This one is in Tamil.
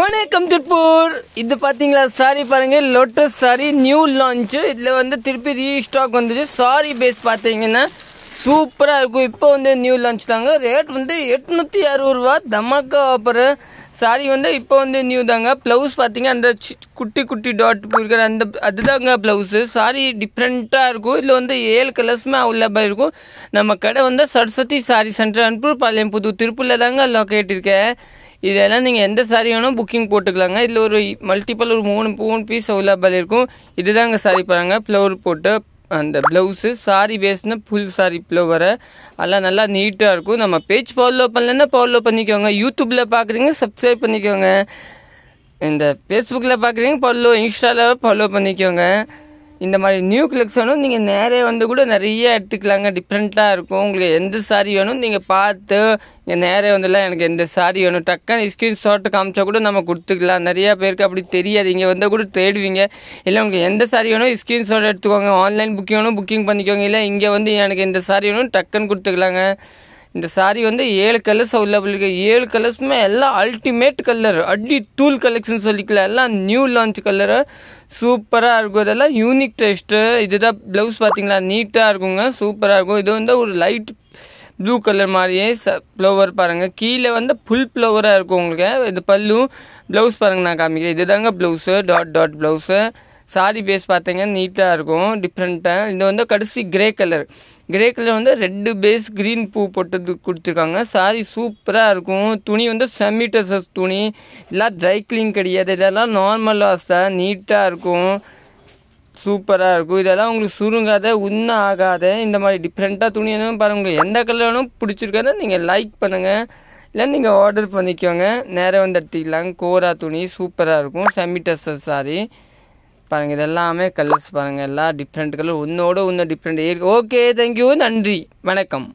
வணக்கம் திருப்பூர். இது பார்த்தீங்களா சாரி பாருங்க, லோட்டஸ் சாரி நியூ லான்ச்சு. இதில் வந்து திருப்பி ரீஸ்டாக் வந்துச்சு. சாரி பேஸ் பார்த்தீங்கன்னா சூப்பராக இருக்கும். இப்போ வந்து நியூ லான்ச் தாங்க. ரேட் வந்து 860 ரூபா, தமாக்கா ஆஃபரு. சாரி வந்து இப்போ வந்து நியூ தாங்க. ப்ளவுஸ் பார்த்தீங்க அந்த குட்டி குட்டி டாட் இருக்கிற அதுதாங்க ப்ளவுஸு. சாரி டிஃப்ரெண்ட்டாக இருக்கும். இதில் வந்து 7 கலர்ஸுமே அவைலபிள் இருக்கும். நம்ம கடை வந்து சரஸ்வதி சாரி சென்டர், அன்பூர் பாளையம், புது திருப்பூரில் தாங்க லொக்கேட் இருக்கேன். இதெல்லாம் நீங்கள் எந்த சாரி வேணும் புக்கிங் போட்டுக்கலாங்க. இதில் ஒரு மல்டிபிள் ஒரு 3 பீஸ் அவைலபிள் இருக்கும். இதுதாங்க சாரி பாருங்கள், ஃப்ளவர் போட்டு அந்த ப்ளவுஸு. சாரி பேஸ்னால் ஃபுல் சாரி ஃப்ளவரை எல்லாம் நல்லா நீட்டாக இருக்கும். நம்ம பேஜ் ஃபாலோ பண்ணலன்னா ஃபாலோ பண்ணிக்கோங்க. யூடியூப்பில் பார்க்குறீங்க சப்ஸ்கிரைப் பண்ணிக்கோங்க. இந்த ஃபேஸ்புக்கில் பார்க்குறீங்க ஃபாலோ, இன்ஸ்டாவில் ஃபாலோ பண்ணிக்கோங்க. இந்த மாதிரி நியூ கலெக்ஷனும் நீங்கள் நேரே வந்து கூட நிறைய எடுத்துக்கலாங்க. டிஃப்ரெண்ட்டாக இருக்கும். உங்களுக்கு எந்த சாரி வேணும் நீங்கள் பார்த்து இங்கே நேரே வந்துடலாம். எனக்கு எந்த சாரி வேணும் டக்குன்னு ஸ்க்ரீன்ஷாட் காமிச்சா கூட நம்ம கொடுத்துக்கலாம். நிறையா பேருக்கு அப்படி தெரியாது. இங்கே வந்தால் கூட தேடுவீங்க. இல்லை உங்களுக்கு எந்த சாரி வேணும் ஸ்க்ரீன்ஷாட் எடுத்துக்கோங்க. ஆன்லைன் புக்கிங் வேணும் புக்கிங் பண்ணிக்கோங்க. இல்லை இங்கே வந்து எனக்கு இந்த சாரி வேணும் டக்குன்னு கொடுத்துக்கலாங்க. இந்த சாரி வந்து 7 கலர்ஸ் அவைலபிள் இருக்குது. 7 கலர்ஸுமே எல்லாம் அல்டிமேட் கலர், அடி தூள் கலெக்ஷன் சொல்லிக்கலாம். எல்லாம் நியூ லான்ச் கலரு, சூப்பராக இருக்கும். இதெல்லாம் யூனிக் டெஸ்ட்டு. இதுதான் ப்ளவுஸ் பார்த்தீங்களா, நீட்டாக இருக்குங்க, சூப்பராக இருக்கும். இது வந்து ஒரு லைட் ப்ளூ கலர் மாதிரியே ஃப்ளவர் பாருங்கள். கீழே வந்து ஃபுல் ஃப்ளவராக இருக்கும் உங்களுக்கு. இது பல்லு. ப்ளவுஸ் பாருங்கள் நான் காமிக்கிறேன். இதுதாங்க blouse, dot blouse. Sari base பார்த்தீங்கன்னா நீட்டாக இருக்கும், டிஃப்ரெண்ட்டாக. இது வந்து கடைசி கிரே கலர் வந்து ரெட்டு பேஸ் க்ரீன் பூ போட்டு கொடுத்துருக்காங்க. சாரி சூப்பராக இருக்கும். துணி வந்து செமி டசஸ் துணி. இதெல்லாம் ட்ரை க்ளீன் கிடையாது. இதெல்லாம் நார்மல் வாஷ் தான். நீட்டாக இருக்கும், சூப்பராக இருக்கும். இதெல்லாம் உங்களுக்கு சுருங்காத உன்ன ஆகாத இந்த மாதிரி டிஃப்ரெண்ட்டாக துணி வேணும் பாருங்கள். எந்த கலர் வேணும் பிடிச்சிருக்காத நீங்கள் லைக் பண்ணுங்கள், இல்லை நீங்கள் ஆர்டர் பண்ணிக்கோங்க. நேராக வந்து எடுத்துக்கலாம். கோரா துணி சூப்பராக இருக்கும். செமி டசஸ் சாரி பாருங்கள். இதெல்லாமே கலர்ஸ் பாருங்கள், எல்லாம் டிஃப்ரெண்ட் கலர், ஒன்றோட ஒன்று டிஃப்ரெண்ட். ஓகே, தேங்க்யூ, நன்றி, வணக்கம்.